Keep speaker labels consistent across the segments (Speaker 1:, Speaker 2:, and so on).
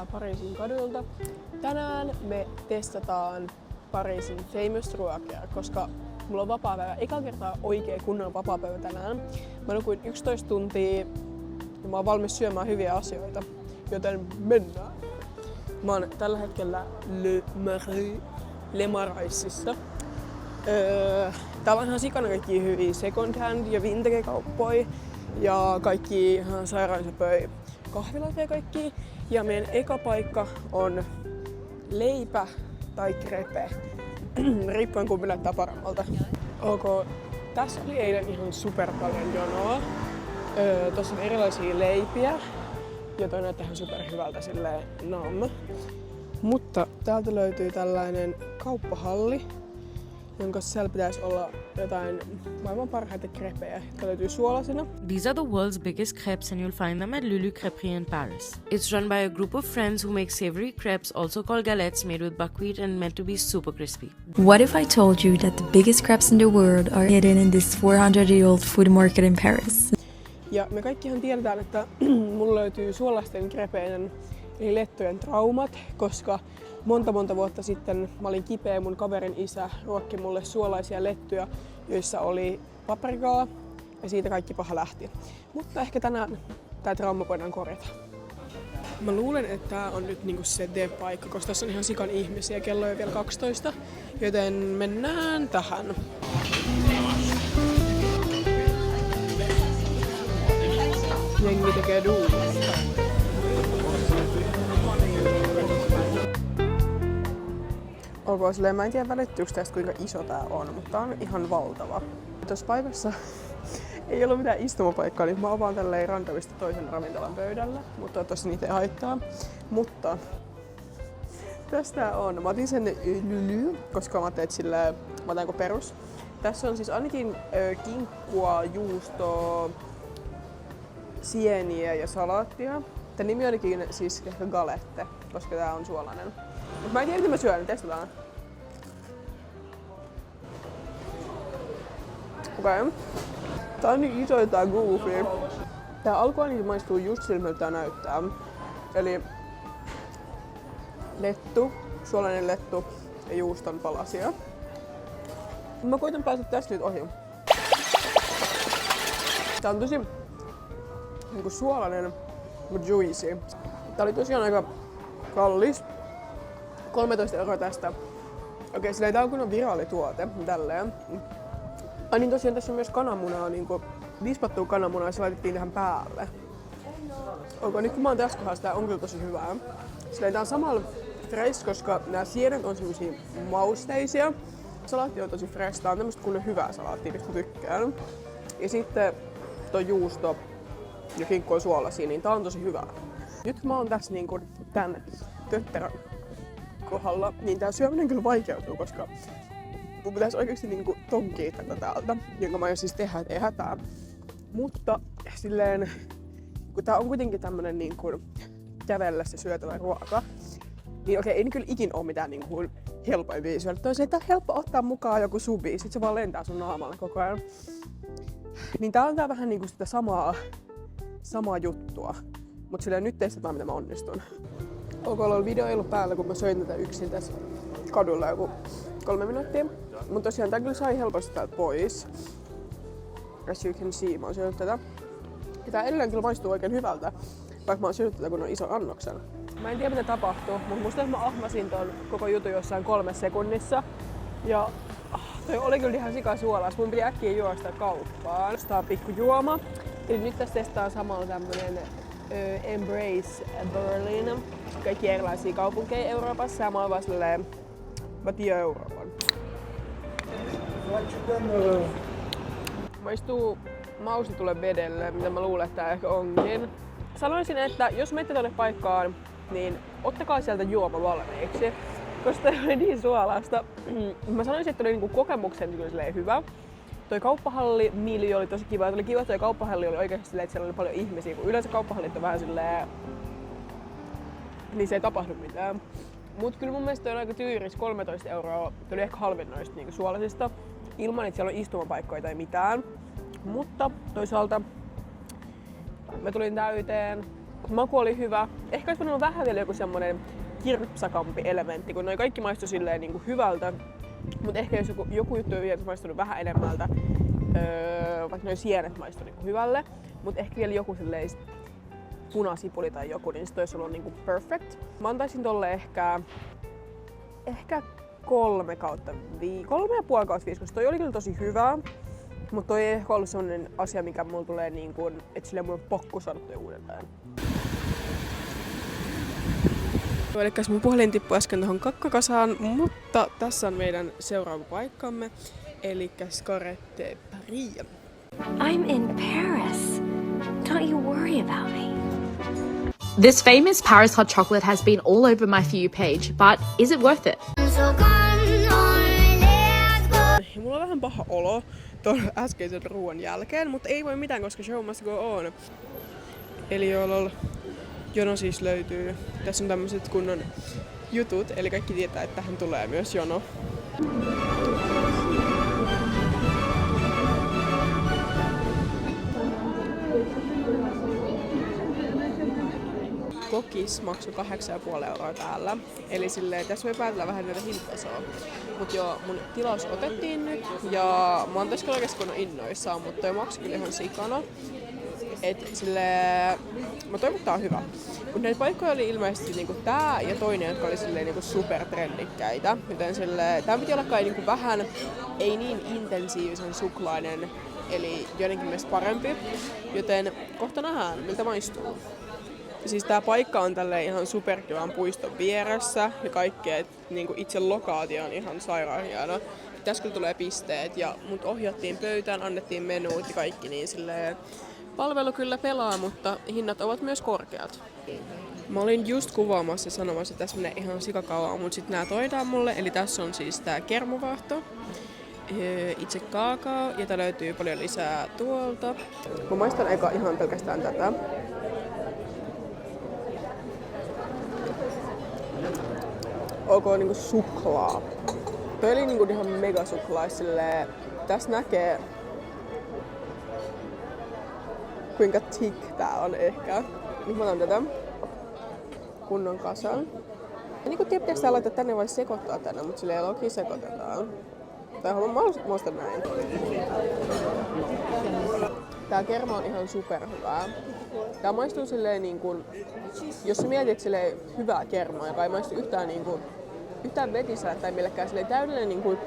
Speaker 1: tää Pariisin kaduilta. Tänään me testataan Pariisin famous ruokia, koska mulla on vapaapäivä. Eka kertaa oikein kunnon vapaapäivä tänään. Mä nukuin 11 tuntia ja mä oon valmis syömään hyviä asioita, joten mennään. Mä oon tällä hetkellä Le Maraisissa. Täällä on ihan sikana kaikki hyviä second hand ja vintage-kauppoja ja kaikki ihan sairaan söpöi kahviloita ja kaikki. Ja meidän eka paikka on leipä tai krepe, riippuen kumpi näyttää paremmalta. Ok, tässä oli eilen ihan super paljon jonoa. Tossa on erilaisia leipiä ja toi näyttää ihan super hyvältä silleen nam. Mutta täältä löytyy tällainen kauppahalli, jonka sisällä pitäisi olla jotain maailman parhaita krepejä, jotka löytyy suolasina.
Speaker 2: These are the world's biggest crepes and you'll find them at Lulu Crêperie in Paris. It's run by a group of friends who make savory crepes, also called galettes, made with buckwheat and meant to be super crispy.
Speaker 3: What if I told you that the biggest crepes in the world are hidden in this 400-year-old food market in Paris?
Speaker 1: Ja me kaikkihan tiedetään, että mulla löytyy suolaisten krepeiden eli lettujen traumat, koska monta vuotta sitten mä olin kipeä ja mun kaverin isä ruokki mulle suolaisia lettuja, joissa oli paprikaa ja siitä kaikki paha lähti. Mutta ehkä tänään tää trauma voidaan korjata. Mä luulen, että tää on nyt niinku se paikka, koska tässä on ihan sikan ihmisiä, kello on vielä 12, joten mennään tähän. Jengi tekee duunia. Ok, silleen mä en tiedä välittyykö tästä kuinka iso tää on, mutta tää on ihan valtava. Tuossa paikassa ei ollut mitään istumapaikkaa, niin mä avaan tälleen randomista toisen ravintolan pöydällä, mutta toivottavasti niitä ei haittaa. Mutta tästä on. Mä otin sen Lulu, koska mä ajattelin, että silleen, mä otan perus. Tässä on siis ainakin kinkkua, juustoa, sieniä ja salaattia. Tän nimi olikin siis ehkä galette, koska tää on suolainen. Mut mä en tiedä, miten mä syön, niin testataan. Okei. Tää on niin iso tää goofy. Tää alkuainkin maistuu just siltä, miltä tää näyttää. Eli lettu, suolainen lettu ja juuston palasia. Mä koitan päästä tästä nyt ohi. Tää on tosi niinku suolainen, mutta juicy. Tää oli tosiaan aika kallis. 13 € tästä. Okei, silleen tää on kunnon viraalituote, tälleen. Ai niin tosiaan tässä on myös kananmunaa, niinku vispattua kananmunaa ja se laitettiin tähän päälle. Okei, nyt kun mä oon tässä kohdassa, tää on kyllä tosi hyvää. Silleen tää on samalla fresh, koska nää sienet on semmosia mausteisia. Salaatti on tosi fresh, tää on tämmöstä kunnon hyvää salaattia, mistä mä tykkään. Ja sitten toi juusto ja kinkku on suolasia, niin tää on tosi hyvää. Nyt kun mä oon tässä niinku tän tötterän kohdalla, niin tää syöminen kyllä vaikeutuu, koska mun pitäisi oikeesti niinku tonkkia tätä täältä, jonka mä aion siis tehdä, et ei hätää. Mutta silleen, kun tää on kuitenkin tämmönen niinku kävellessä syötävä ruoka, niin okei, ei kyllä ikin oo mitään niinku helpoimpia syödä. Toisaalta tää on helppo ottaa mukaan joku subi, sit se vaan lentää sun naamalle koko ajan. Niin tää on tää vähän niinku sitä samaa juttua. Mut silleen nyt testataan, miten mä onnistun. Ok, video ei ollut päällä, kun mä söin tätä yksin tässä kadulla joku 3 minuuttia. Mut tosiaan tää kyllä sai helposti täältä pois. As you can see, mä oon syönyt tätä. Ja tää edelleen kyllä maistuu oikein hyvältä, vaikka mä oon syönyt tätä kun on ison annoksen. Mä en tiedä mitä tapahtuu, mutta musta mä ahmasin ton koko jutun jossain 3 sekunnissa. Ja toi oli kyllä ihan sikasuolas. Mun piti äkkiä juosta kauppaan. Tää on pikku juoma. Eli nyt tässä testaa samalla tämmönen Embrace Berlin. Kaikki erilaisia kaupunkeja Euroopassa ja mä oon vaan silleen, mä tiedän Euroopan. Maistuu maustetulle vedelle, mitä mä luulen, että tää ehkä onkin. Sanoisin, että jos menette tonne paikkaan, niin ottakaa sieltä juoma valmiiksi, koska tää oli niin suolasta. Mä sanoisin, että oli niinku kokemuksen kyllä hyvä. Toi kauppahalli Miljo oli tosi kiva. Oli kiva, että toi kauppahalli oli oikeasti silleen, että siellä oli paljon ihmisiä, kun yleensä kauppahallit on vähän silleen, niin se ei tapahdu mitään. Mut kyllä mun mielestä toi on aika tyyris, 13 €. Toi oli ehkä halvin noista niinku suolasista, ilman että siellä on istumapaikkoja tai mitään. Mutta toisaalta mä tulin täyteen Maku oli hyvä. Ehkä olisi voinut olla vähän vielä joku semmonen kirpsakampi elementti, kun noi kaikki maistui silleen niinku hyvältä. Mut ehkä jos joku juttu olisi maistunut vähän enemmältä, vaikka noi sienet maistui niinku hyvälle. Mut ehkä vielä joku silleen punasipuli tai joku, niin sit olisi ollut niinku perfect. Mä antaisin tolle ehkä 3/5, koska toi oli kyllä tosi hyvä. Mutta toi ei ehkä ollut sellainen asia, mikä mulla tulee niinku, että silleen mun on pakko saada toi uudelleen. Elikkäs mun puhelin tippui äsken tuohon kakkakasaan, mutta tässä on meidän seuraava paikkamme, elikkäs Carré Paris.
Speaker 4: I'm in Paris. Don't you worry about me.
Speaker 5: This famous Paris hot chocolate has been all over my For You page, but is it worth it?
Speaker 1: Ja mulla on vähän paha olo tuon äskeisen ruoan jälkeen, mutta ei voi mitään, koska show must go on. Eli jono siis löytyy. Tässä on tämmöiset kunnon jutut, eli kaikki tietää, että tähän tulee myös jono. Kokis maksoi 8,5 € täällä. Eli silleen, tässä voi päätellä vähän näitä hintatasoa. Mut joo, mun tilaus otettiin nyt ja mä oon tässä kyllä oikeastaan innoissaan, mutta toi maksoi kyllä ihan sikana. Et silleen, mä toivon, että tää on hyvä. Mut näitä paikkoja oli ilmeisesti niinku tää ja toinen, jotka oli silleen niinku supertrendikkäitä. Joten silleen, tää piti olla kai niinku vähän, ei niin intensiivisen suklainen, eli jotenkin mielestä parempi. Joten kohta nähdään, miltä maistuu. Siis tää paikka on tälleen ihan superkivan puiston vieressä ja kaikkea, et niinku itse lokaatio on ihan sairaan hieno. Tässä kyllä tulee pisteet ja mut ohjattiin pöytään, annettiin menuut ja kaikki, niin silleen palvelu kyllä pelaa, mutta hinnat ovat myös korkeat. Mä olin just kuvaamassa ja sanomassa, että tässä menee ihan sikakauaa, mut sit nää toidaan mulle. Eli tässä on siis tää kermavaahto, itse kaakao ja tää löytyy paljon lisää tuolta. Mä maistan eka ihan pelkästään tätä. Olkoon niinku suklaa. Toi oli niinku ihan mega suklaa, silleen tässä näkee kuinka thick tää on ehkä. Nyt mä otan tätä kunnon kasan. Ja niinku tiedättekö tää laittaa tänne vai sekoittaa tänne, mut silleen loki sekoitetaan. Tai haluan maistaa näin. Tää kerma on ihan superhyvää. Tää maistuu silleen niinku, jos sä mietit silleen hyvää kermaa, joka ei maistu yhtään vetisää tai millekään silleen täydellinen niinku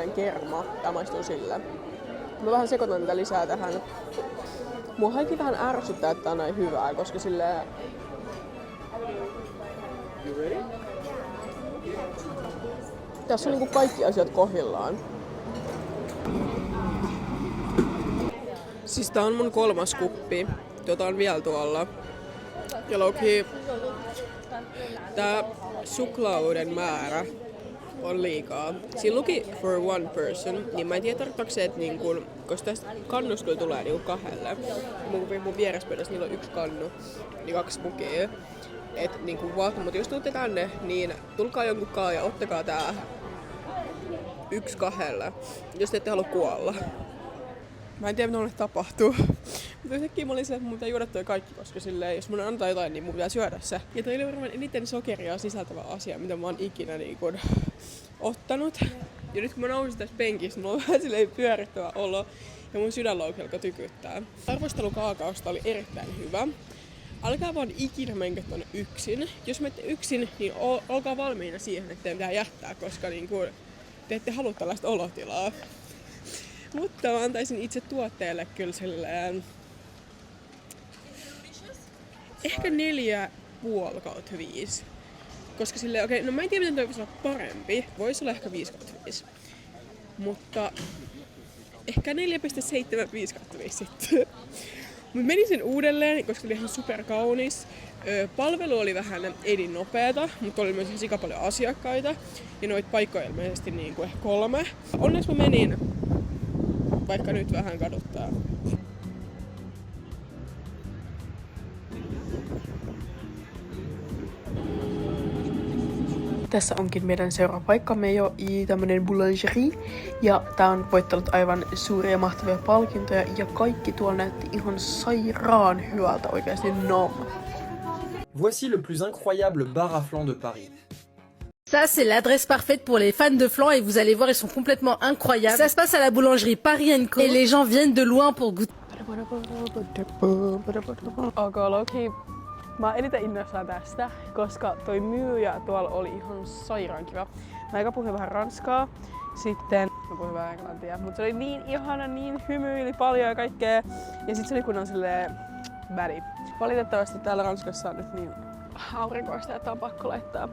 Speaker 1: 100% kerma, tää maistuu sillä. Mä vähän sekoitan tätä lisää tähän. Mua haikin vähän ärsyttää, että tää on näin hyvää, koska silleen... Tässä on niinku kaikki asiat kohdillaan. Siis tää on mun 3. kuppi, jota on vielä tuolla. Ja loki, tää suklaauden määrä on liikaa. Siinä luki for one person, niin mä en tiedä tarkoittaako se, että niinku, koska tästä kannusta kyllä tulee niinku 2. Mun vierespöydässä niillä on 1 kannu, niin 2 mukia. Et niinku mutta jos tuutte tänne, niin tulkaa jonkun kaa ja ottakaa tää 1 2, jos te ette halua kuolla. Mä en tiedä, mitä mulle tapahtuu. Mutta yhtäkkiä mä olin se, että mun pitää juoda toi kaikki, koska silleen, jos mun antaa jotain, niin mun pitää syödä se. Ja toi oli varmaan eniten sokeria sisältävä asia, mitä mä oon ikinä niin ottanut. Ja nyt kun mä nousin tässä penkissä, mulla on vähän silleen pyörittävä olo. Ja mun sydänlouki alkoi tykyttää. Arvostelu kaakaosta oli erittäin hyvä. Alkaa vaan ikinä menkö tonne yksin. Jos menette yksin, niin olkaa valmiina siihen, että teidän pitää jättää, koska niin kuin, te ette halua tällaista olotilaa. Mutta mä antaisin itse tuotteelle kyllä silleen... Ehkä 4,5/5. Koska silleen, okei, no mä en tiedä miten toi voisi olla parempi. Voisi olla ehkä 5/5. Mutta... Ehkä 4,75/5 sitten. Mut menin sen uudelleen, koska oli ihan superkaunis. Palvelu oli vähän ei niin nopeata, mutta oli myös sika paljon asiakkaita. Ja noita paikkoja ilmeisesti niin kuin ehkä 3. Onneksi mä menin, vaikka nyt vähän kaduttaa. Tässä onkin meidän seuraava paikka. Me jo tämmönen boulangerie. Ja tää on voittanut aivan suuria mahtavia palkintoja. Ja kaikki tuolla näytti ihan sairaan hyvältä oikeesti
Speaker 6: Voici le plus incroyable bar à flan de Paris.
Speaker 7: Ça, c'est l'adresse parfaite pour les fans de flan et vous allez voir, ils sont complètement incroyables. Ça se passe à la boulangerie Paris & Co. Et les gens viennent de loin pour goûter.
Speaker 1: Ok, Loki. Mä oon eniten innoissaan tästä, koska toi myyjä tuolla oli ihan sairaan kiva. Mä eka puhuin vähän ranskaa, sitten mä puhuin vähän englantia, mutta se oli niin ihana, niin hymyili paljon ja kaikkea. Ja sit se oli kunnon silleen väri. Valitettavasti täällä Ranskassa on nyt niin aurinkoista, että on pakko laittaa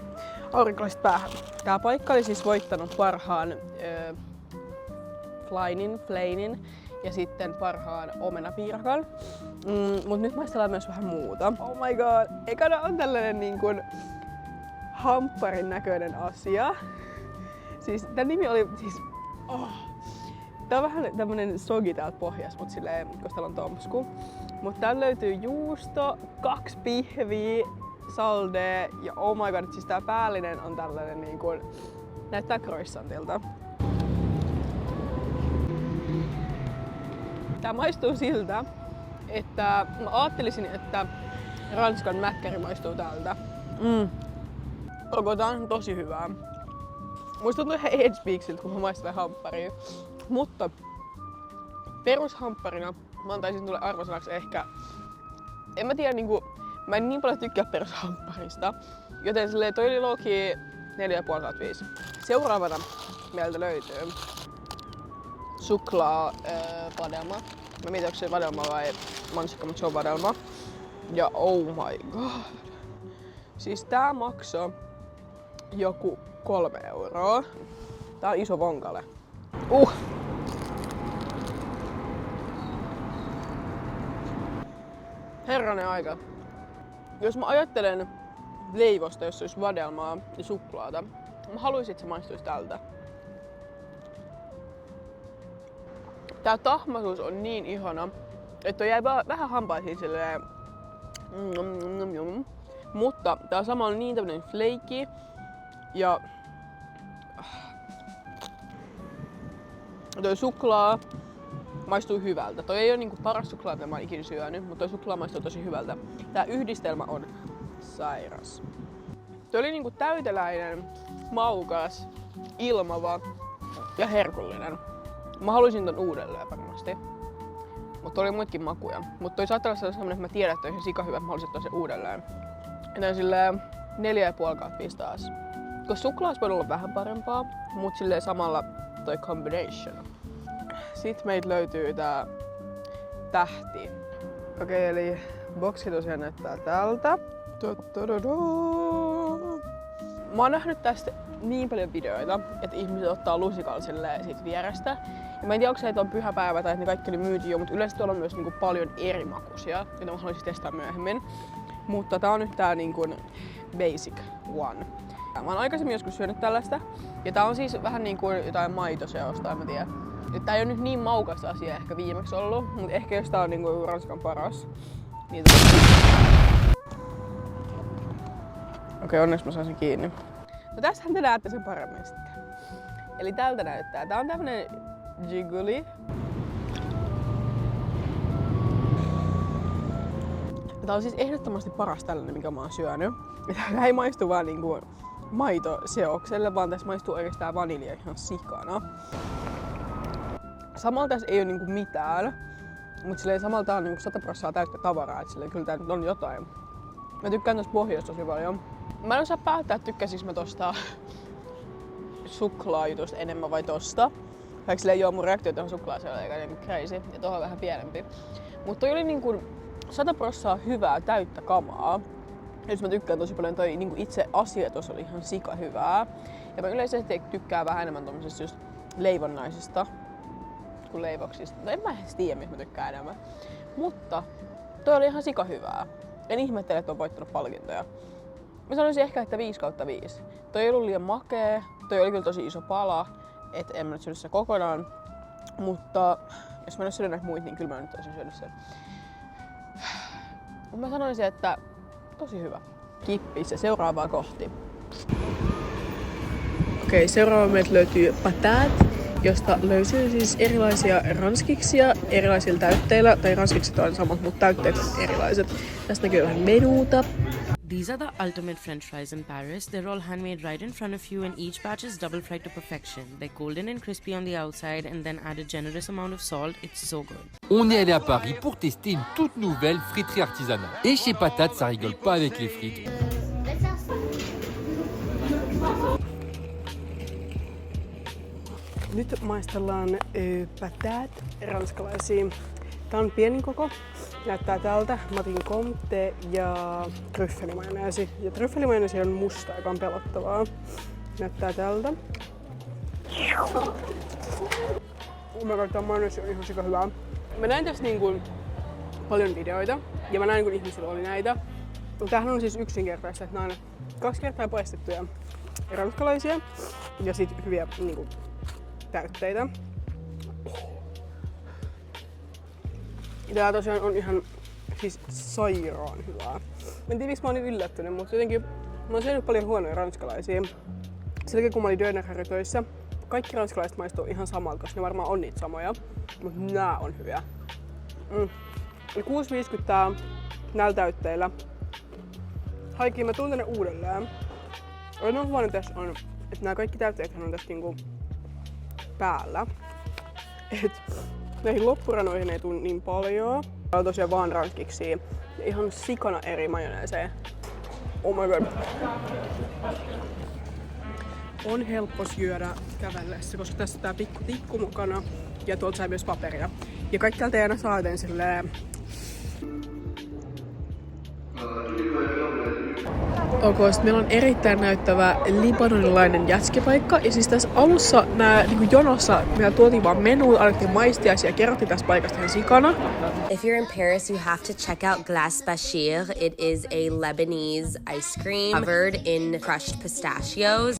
Speaker 1: aurinkolaiset päähän. Tää paikka oli siis voittanut parhaan flainin ja sitten parhaan omenapiirakan. Mut nyt maistellaan myös vähän muuta. Oh my god, ekana on tällainen niin kuin hampparin näköinen asia. Siis tän nimi oli siis... Tää on vähän tämmönen sogi täältä pohjassa, mut silleen, koska täällä on tomsku. Mut täällä löytyy juusto, 2 pihviä, salde ja oh my god, siis tää päällinen on tällainen niin kuin... Näyttää croissantilta. Tää maistuu siltä, että mä ajattelisin, että Ranskan mäkkäri maistuu tältä. Tää on tosi hyvää. Musta tuntuu ihan Edgepeaksiltä, kun mä maistan hampparia. Mutta perushampparina mä antaisin tulle arvosanaksi ehkä... En mä tiedä, niinku, mä en niin paljon tykkää perushampparista. Joten silleen toi oli low-key 4,5/5. Seuraavana meiltä löytyy suklaa vadelma. Mä mietin, onko se vadelma vai mansikka, mutta se on vadelma. Ja oh my god. Siis tää maksoi joku 3 €. Tää on iso vonkale. Herranen aika. Jos mä ajattelen leivosta, jos olisi vadelmaa ja suklaata, mä haluaisin, että se maistuisi tältä. Tää tahmaisuus on niin ihana, että jäi vähän hampaisiin silleen... Mutta tää sama on niin tämmönen flaky ja... Toi suklaa maistuu hyvältä. Toi ei oo niinku paras suklaa, mitä mä oon ikinä syönyt, mutta toi suklaa maistuu tosi hyvältä. Tää yhdistelmä on sairas. Toi oli niinku täyteläinen, maukas, ilmava ja herkullinen. Mä haluaisin ton uudelleen varmasti. Mutta oli muitakin makuja. Mutta toi saattaa olla sellainen, että mä tiedän, että on ihan sika hyvä, että mä haluaisin ottaa sen uudelleen. Joten silleen 4,5/5 taas. Koska suklaa olisi voinut olla vähän parempaa, mut silleen samalla toi combination. Sitten meitä löytyy tää tähti. Okei, eli boksi tosiaan näyttää tältä. Mä oon nähnyt tästä niin paljon videoita, että ihmiset ottaa lusikalla siitä vierestä. Ja mä en tiedä, onko se, että on pyhäpäivä tai että ne kaikki oli myyty jo, mutta yleensä tuolla on myös niinku paljon eri makuisia, joita mä haluaisin testaa myöhemmin. Mutta tää on nyt tää niinku basic one. Mä oon aikaisemmin joskus syönyt tällaista. Ja tää on siis vähän niinku jotain maitoseosta, en mä tiedä. Tää ei oo nyt niin maukas asia ehkä viimeksi ollut, mutta ehkä jos tää on niinku Ranskan paras. Niin Okei, onneksi mä sain sen kiinni. No tässähän te näette sen paremmin sitten. Eli tältä näyttää. Tää on tämmönen jiggly. Tää on siis ehdottomasti paras tällainen, mikä mä oon syönyt. Tää ei maistu vaan niinku maitoseokselle, vaan tässä maistuu oikeastaan vanilja ihan sikana. Samalla tässä ei oo niinku mitään, mut silleen samalla tää on niinku 100% täyttä tavaraa, et silleen kyllä tää nyt on jotain. Mä tykkään tosta pohjasta tosi paljon. Mä en osaa päättää, että tykkäsinkö mä tosta suklaajutusta enemmän vai tosta. Vaikka silleen joo, mun reaktio tuohon suklaaseen oli aika crazy ja tuohon vähän pienempi. Mut toi oli niinku 100% hyvää, täyttä kamaa. Jos mä tykkään tosi paljon, toi niinku itse asetus oli ihan sika hyvää. Ja mä yleisesti tykkään vähän enemmän tommosesta just leivonnaisista kuin leivoksista. No en mä edes tiedä, mistä mä tykkään enemmän. Mutta toi oli ihan sika hyvää. En ihmettele, että on voittanut palkintoja. Mä sanoisin ehkä, että 5/5. Toi ei ollut liian makee, toi oli kyllä tosi iso pala, et en mä nyt syönyt sitä kokonaan. Mutta jos mä en oo syönyt näitä muita, niin kyllä mä nyt olisin syönyt sen. Mä sanoisin, että tosi hyvä. Kippis ja seuraavaa kohti. Okei, seuraava meiltä löytyy patat, josta löytyy siis erilaisia ranskiksia erilaisilla täytteillä. Tai ranskikset on samat, mutta täytteet on erilaiset. Tästä näkyy vähän menuuta.
Speaker 2: These are the ultimate French fries in Paris. They're all handmade right in front of you, and each batch is double fried to perfection. They're golden and crispy on the outside, and then add a generous amount of salt. It's so good.
Speaker 8: On est allé à Paris pour tester une toute nouvelle friterie artisanale. Et chez Patate, ça rigole pas avec les frites.
Speaker 1: Nyt maistellaan patat ranskalaisia. Tää on pienin koko. Näyttää tältä Matin Comte ja tryffelimajoneesi. Ja tryffelimajoneesi on musta, joka on pelottavaa. Näyttää tältä. Oh my god, tää majoneesi on ihan sika hyvää. Mä näin tästä niin paljon videoita ja mä näin kun ihmisillä oli näitä. Tämähän on siis yksinkertaista, että nää on 2 kertaa paistettuja ranskalaisia ja sit hyviä niin täytteitä. Tää tosiaan on ihan siis sairaan hyvää. En tiedä miksi mä oon niin yllättynyt, mutta jotenkin mä oon syönyt paljon huonoja ranskalaisia. Silläkin kun mä olin Dönerherry-töissä, kaikki ranskalaiset maistuu ihan samalta, koska ne varmaan on niitä samoja. Mutta nää on hyviä. 6,50 tää näillä täytteillä. Haikin mä tuun tänne uudelleen. Ainoa huono tässä on, että nämä kaikki täytteethän on tässä niinku päällä. Et näihin loppuranoihin ei tule niin paljon. Tää on tosiaan vaan ranskiksi ja ihan sikana eri majoneeseja. Oh my god. On helppo syödä kävellessä, koska tässä on tää pikku tikku mukana ja tuolta saa myös paperia. Ja kaikki täältä ei aina saa joten silleen... Meillä on erittäin näyttävä libanonilainen jätskipaikka. Ja siis tässä alussa niin jonossa meillä tuotiin vaan menuun, annettiin maistiaisia ja kerrottiin tästä paikasta ihan sikana.
Speaker 9: If you're in Paris, you have to check out Glace Bachir. It is a Lebanese ice cream covered in crushed pistachios.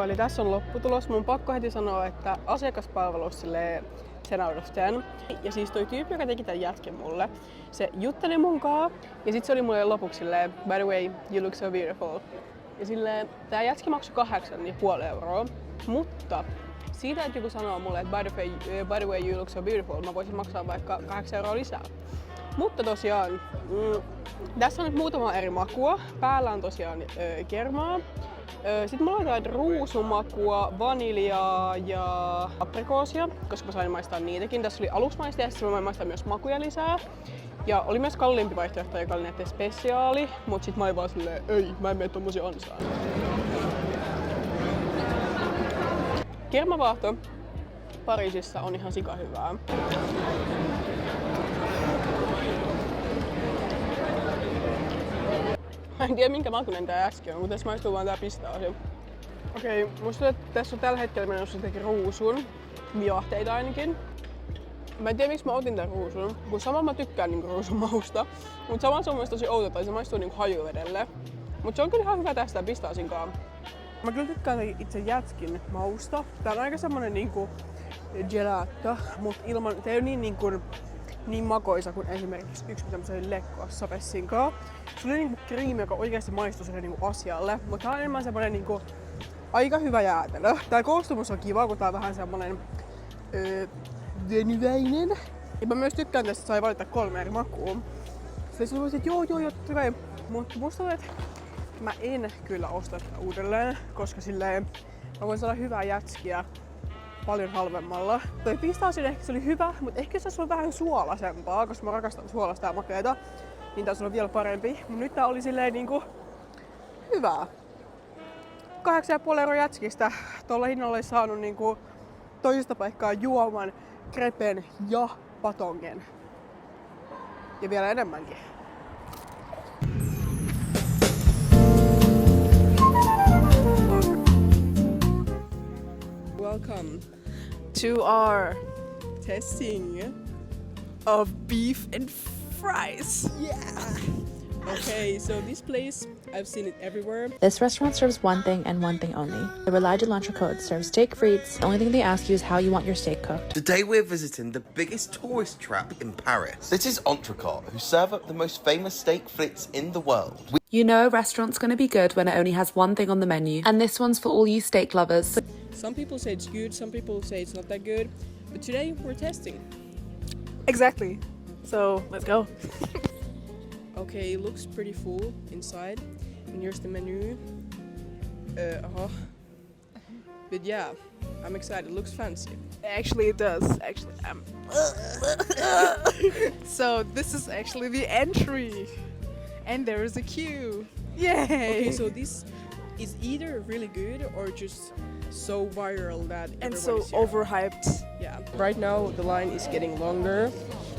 Speaker 1: Eli tässä on lopputulos. Mun pakko heti sanoa, että asiakaspalvelus silleen sen out of 10. Ja siis toi tyyppi, joka teki tän jätken mulle, se jutteli munkaan ja sit se oli mulle lopuksi silleen, by the way, you look so beautiful. Ja silleen, tää jätki maksoi 8,5 euroa, mutta siitä, että joku sanoo mulle, että by the way, you look so beautiful, mä voisin maksaa vaikka 8 euroa lisää. Mutta tosiaan, tässä on nyt muutama eri makua. Päällä on tosiaan kermaa. Sitten mulla on jotain ruusumakua, vaniljaa ja aprikoosia, koska mä sain maistaa niitäkin. Tässä oli alusmaista ja sitten mä voin maistaa myös makuja lisää. Ja oli myös kalliimpi vaihtoehto, joka oli näiden spesiaali, mut sit mä olin vaan silleen, ei, mä en mene tommosia ansaan. Kermavaahto Pariisissa on ihan sika hyvää. Mä en tiedä minkä makuinen tää äsken on, mutta tässä maistuu vaan tää pistaasia. Okei, musta tuntuu, että tässä on tällä hetkellä menossa jotenkin ruusun. Viahteita ainakin. Mä en tiedä miksi mä otin tän ruusun, kun samalla mä tykkään niinku ruusun mausta. Mut samalla se on mielestäni tosi outo, tai se maistuu niinku hajuvedelle. Mut se on kyllä ihan hyvä tästä pistaasinkaan. Mä kyllä tykkään itse jätskin mausta. Tää on aika semmonen niinku gelato, mut ilman, tää ei oo niin makoisa kuin esimerkiksi yksi mitä mä söin Lekkossa pessinkaan. Se oli niinku kriimi, joka oikeasti maistui sille niinku asialle, mutta tää on enemmän semmonen niinku aika hyvä jäätelö. Tää koostumus on kiva, kun tää on vähän semmonen venyväinen. Ja mä myös tykkään tästä, että sai valita 3 eri makua. Sitten se oli että joo, totta kai. Mutta musta tuntuu, että mä en kyllä osta sitä uudelleen, koska silleen mä voin saada hyvää jätskiä paljon halvemmalla. Toi pistaasin ehkä se oli hyvä, mutta ehkä se olisi ollut vähän suolasempaa, koska mä rakastan suolasta ja makeita. Niin tää on vielä parempi. Mut nyt tää oli silleen niinku hyvää. 8,5 euroa jätskistä. Tuolla hinnalla olisi saanut niinku toisesta paikkaa juoman, krepen ja patongen. Ja vielä enemmänkin. Welcome to our testing of beef and fries. Yeah! Okay, so this place, I've seen it everywhere.
Speaker 5: This restaurant serves one thing and one thing only. The Relais de l'Entrecôte serves steak frites. The only thing they ask you is how you want your steak cooked.
Speaker 10: Today we're visiting the biggest tourist trap in Paris. This is Entrecôte, who serve up the most famous steak frites in the world.
Speaker 5: You know a restaurant's gonna be good when it only has one thing on the menu. And this one's for all you steak lovers.
Speaker 1: Some people say it's good, some people say it's not that good. But today we're testing.
Speaker 11: Exactly. So let's go.
Speaker 1: Okay, it looks pretty full inside. And here's the menu. But yeah, I'm excited. It looks fancy.
Speaker 11: Actually, it does. Actually, so this is actually the entry, and there is a queue. Yay!
Speaker 1: Okay, so this is either really good or just so viral that
Speaker 11: and so
Speaker 1: everybody's here.
Speaker 11: overhyped.
Speaker 1: Yeah. Right now the line is getting longer,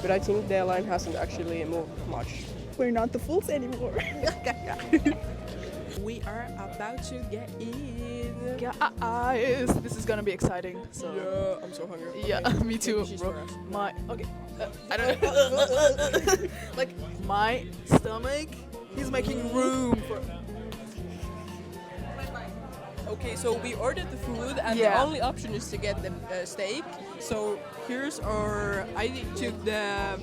Speaker 1: but I think the line hasn't actually moved much.
Speaker 11: We're not the fools anymore.
Speaker 1: We are about to get in.
Speaker 11: Guys, this is gonna be exciting. So
Speaker 1: Yeah, I'm so hungry.
Speaker 11: yeah,
Speaker 1: Okay,
Speaker 11: me too,
Speaker 1: maybe she's
Speaker 11: bro.
Speaker 1: for us.
Speaker 11: I don't know. Like my stomach, he's making room for.
Speaker 1: Okay, so we ordered the food, and the
Speaker 11: Yeah.
Speaker 1: only option is to get the steak. So here's our. I took the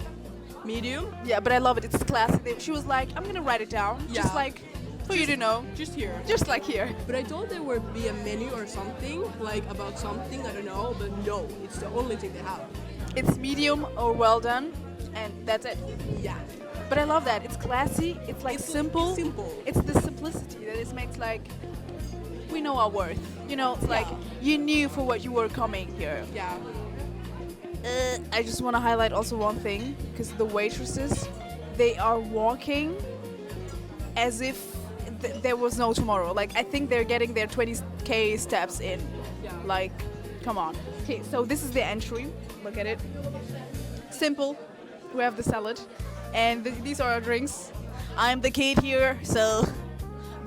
Speaker 1: medium.
Speaker 11: Yeah, but I love it. It's classy. She was like, "I'm gonna write it down,
Speaker 1: Yeah.
Speaker 11: just like for you to know,
Speaker 1: Just here.
Speaker 11: just like here."
Speaker 1: But I thought there would be a menu or something, like about something, I don't know, but no, it's the only thing they have.
Speaker 11: It's medium or well done, and that's it.
Speaker 1: Yeah.
Speaker 11: But I love that. It's classy. It's like simple.
Speaker 1: It's simple.
Speaker 11: It's the simplicity that it makes like we know our worth. You know, it's like you knew for what you were coming here.
Speaker 1: Yeah.
Speaker 11: I just want to highlight also one thing, because the waitresses, they are walking as if there was no tomorrow. Like, I think they're getting their 20k steps in.
Speaker 1: Yeah.
Speaker 11: Like, come on. Okay, so this is the entry. Look at it. Simple. We have the salad, and these are our drinks. I'm the kid here, so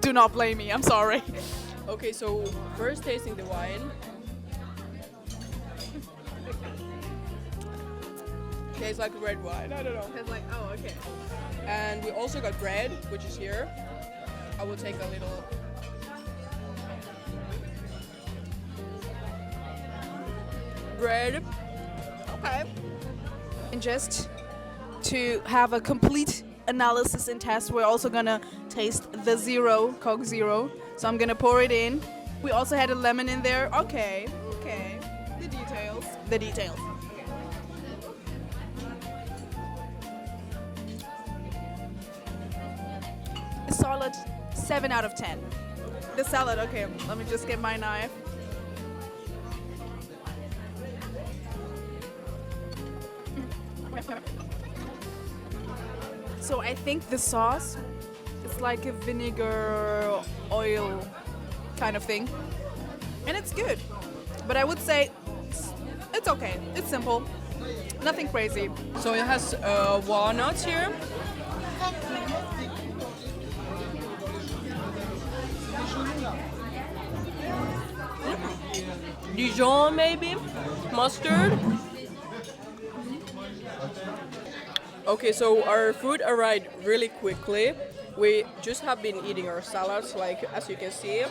Speaker 11: do not blame me. I'm sorry.
Speaker 1: Okay, so first tasting the wine. Tastes like red wine. I don't know.
Speaker 11: It's like, oh, okay.
Speaker 1: And we also got bread, which is here. I will take a little. Bread.
Speaker 11: Okay. And just to have a complete analysis and test, we're also gonna taste the zero, Coke Zero. So I'm gonna pour it in. We also had a lemon in there. Okay, okay. The details. The details. A solid 7 out of 10. The salad, okay, let me just get my knife. So I think the sauce is like a vinegar oil kind of thing. And it's good. But I would say it's okay. It's simple. Nothing crazy.
Speaker 1: So it has walnuts here. Dijon maybe? Mustard? Okay, so our food arrived really quickly. We just have been eating our salads, like as you can see.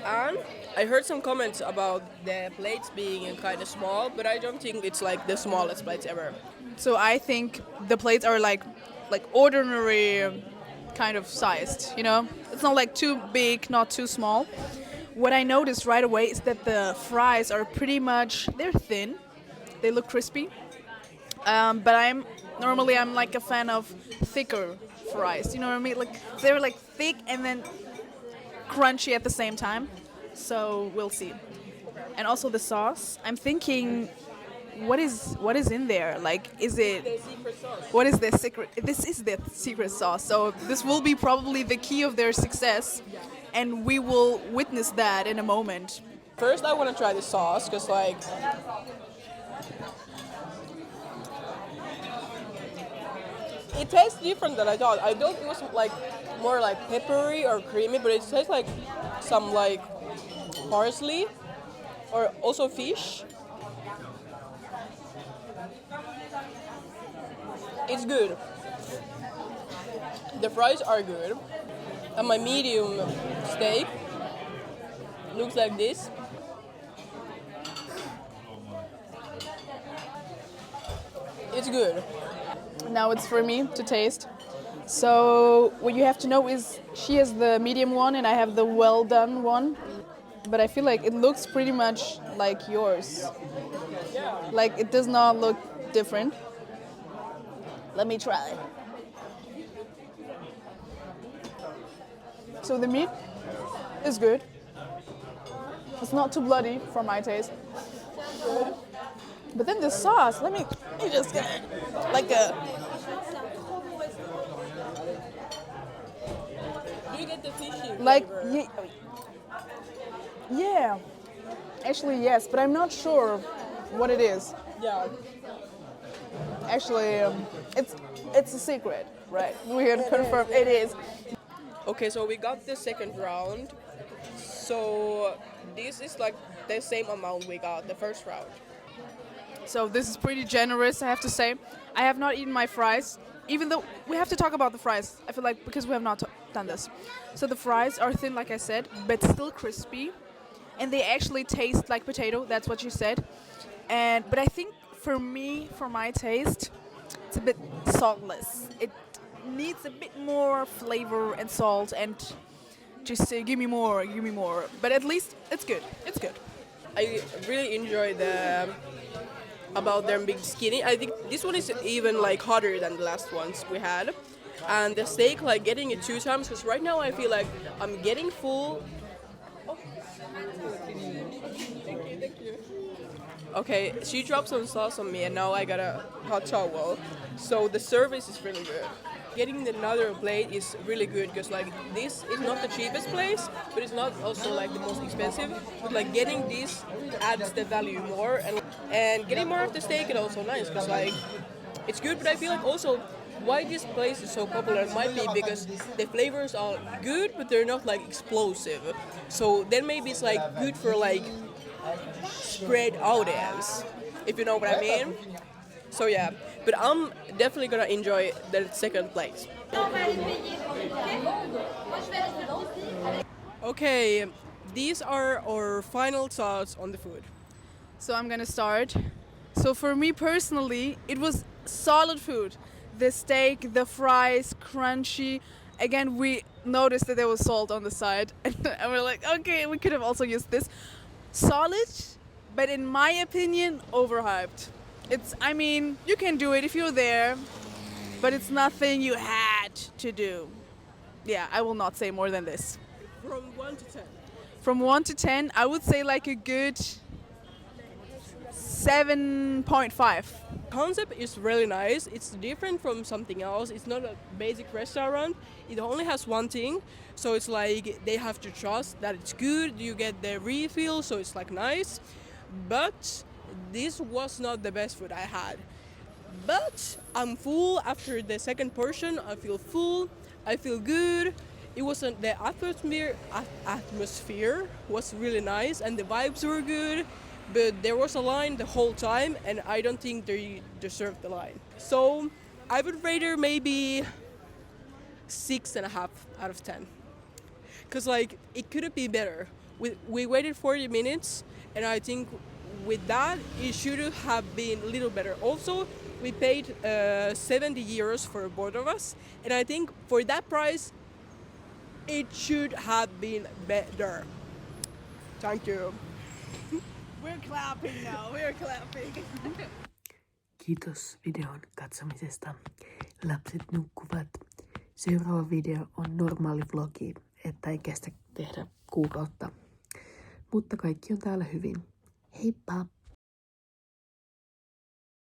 Speaker 1: And I heard some comments about the plates being kind of small, but I don't think it's like the smallest plates ever.
Speaker 11: So I think the plates are like ordinary kind of sized, you know? It's not like too big, not too small. What I noticed right away is that the fries are pretty much, they're thin. They look crispy. But I'm like a fan of thicker fries, you know what I mean? Like they're like thick and then crunchy at the same time. So we'll see. And also the sauce. I'm thinking, what is in there? Like, is it?
Speaker 1: The secret sauce.
Speaker 11: What is the secret? This is the secret sauce. So this will be probably the key of their success, and we will witness that in a moment.
Speaker 1: First, I want to try the sauce, because like it tastes different than I thought. I thought it was like more like peppery or creamy, but it tastes like some like parsley or also fish. It's good. The fries are good. And my medium steak looks like this. It's good.
Speaker 11: Now it's for me to taste. So what you have to know is she has the medium one and I have the well done one. But I feel like it looks pretty much like yours. Like it does not look different. Let me try. So the meat is good. It's not too bloody for my taste. But then the sauce, let me just get like a...
Speaker 1: Do you get the fishy
Speaker 11: Like,
Speaker 1: flavor?
Speaker 11: yeah. Actually, yes, but I'm not sure what it is.
Speaker 1: Yeah.
Speaker 11: Actually, it's a secret, right? We can confirm it is.
Speaker 1: Okay, so we got the second round. So this is like the same amount we got the first round.
Speaker 11: So this is pretty generous, I have to say. I have not eaten my fries, even though we have to talk about the fries. I feel like because we have not done this. So the fries are thin, like I said, but still crispy, and they actually taste like potato. That's what you said. But I think for me, for my taste, it's a bit saltless. It needs a bit more flavor and salt, and just give me more, give me more. But at least it's good. It's good.
Speaker 1: I really enjoy about them being skinny. I think this one is even like hotter than the last ones we had. And the steak, like getting it 2 times, because right now I feel like I'm getting full. Oh. Thank you. Okay, she dropped some sauce on me and now I got a hot towel. So the service is really good. Getting another plate is really good because like this is not the cheapest place, but it's not also like the most expensive. But like getting this adds the value more, and getting more of the steak is also nice because like it's good. But I feel like also why this place is so popular might be because the flavors are good, but they're not like explosive. So then maybe it's like good for like spread audience, if you know what I mean. So yeah, but I'm definitely gonna enjoy the second place. Okay, these are our final thoughts on the food.
Speaker 11: So I'm gonna start. So for me personally, it was solid food. The steak, the fries, crunchy. Again, we noticed that there was salt on the side, and we're like, okay, we could have also used this. Solid, but in my opinion, overhyped. I mean, you can do it if you're there, but it's nothing you had to do. Yeah, I will not say more than this.
Speaker 1: From 1 to 10?
Speaker 11: From 1 to 10, I would say like a good 7.5.
Speaker 1: Concept is really nice. It's different from something else. It's not a basic restaurant. It only has one thing, so it's like they have to trust that it's good. You get the refill, so it's like nice. But this was not the best food I had. But I'm full after the second portion. I feel full. I feel good. It wasn't the atmosphere was really nice and the vibes were good. But there was a line the whole time, and I don't think they deserved the line. So I would rate her maybe 6.5 out of 10. Cause like it couldn't be better. We waited 40 minutes, and I think with that it should have been a little better. Also, we paid 70 euros for both of us, and I think for that price, it should have been better. Thank you. We're clapping now, we're clapping.
Speaker 12: Kiitos videon katsomisesta. Lapset nukkuvat. Seuraava video on normaali vlogi, että ei kestä tehdä kuukautta. Mutta kaikki on täällä hyvin. Heippa!